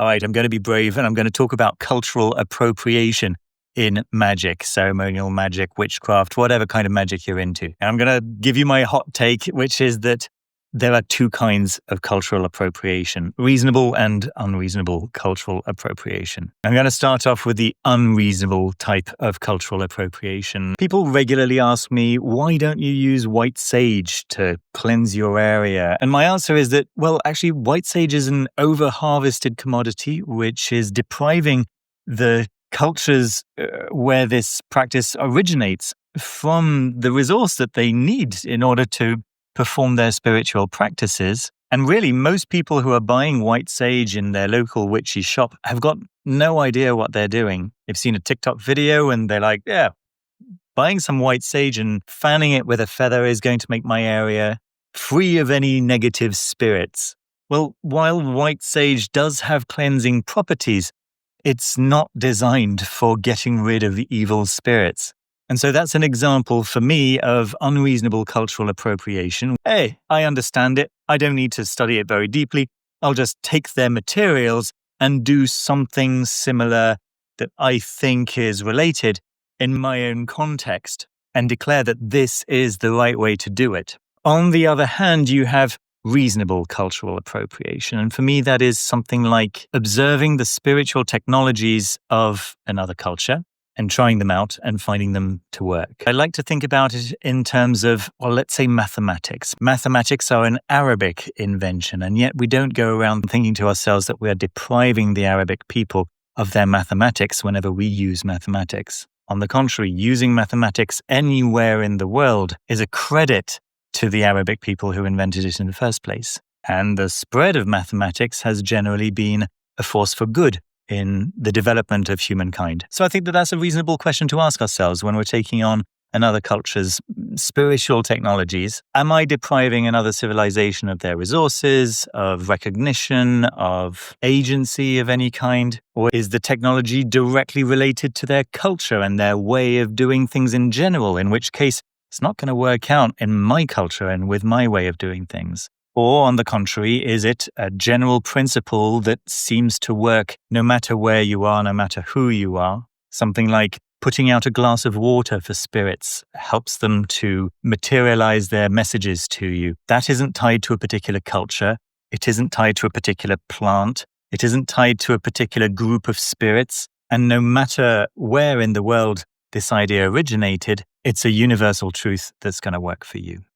All right, I'm going to be brave and I'm going to talk about cultural appropriation in magic, ceremonial magic, witchcraft, whatever kind of magic you're into. And I'm going to give you my hot take, which is that there are two kinds of cultural appropriation: reasonable and unreasonable cultural appropriation. I'm going to start off with the unreasonable type of cultural appropriation. People regularly ask me, why don't you use white sage to cleanse your area? And my answer is that, well, actually, white sage is an over-harvested commodity, which is depriving the cultures where this practice originates from the resource that they need in order to perform their spiritual practices. And really, most people who are buying white sage in their local witchy shop have got no idea what they're doing. They've seen a TikTok video and they're like, yeah, buying some white sage and fanning it with a feather is going to make my area free of any negative spirits. Well, while white sage does have cleansing properties, it's not designed for getting rid of evil spirits. And so that's an example for me of unreasonable cultural appropriation. Hey, I understand it. I don't need to study it very deeply. I'll just take their materials and do something similar that I think is related in my own context and declare that this is the right way to do it. On the other hand, you have reasonable cultural appropriation. And for me, that is something like observing the spiritual technologies of another culture and trying them out and finding them to work. I like to think about it in terms of, well, let's say mathematics. Mathematics are an Arabic invention, and yet we don't go around thinking to ourselves that we are depriving the Arabic people of their mathematics whenever we use mathematics. On the contrary, using mathematics anywhere in the world is a credit to the Arabic people who invented it in the first place. And the spread of mathematics has generally been a force for good in the development of humankind. So I think that that's a reasonable question to ask ourselves when we're taking on another culture's spiritual technologies. Am I depriving another civilization of their resources, of recognition, of agency of any kind? Or is the technology directly related to their culture and their way of doing things in general, in which case it's not going to work out in my culture and with my way of doing things? Or, on the contrary, is it a general principle that seems to work no matter where you are, no matter who you are? Something like putting out a glass of water for spirits helps them to materialize their messages to you. That isn't tied to a particular culture. It isn't tied to a particular plant. It isn't tied to a particular group of spirits. And no matter where in the world this idea originated, it's a universal truth that's going to work for you.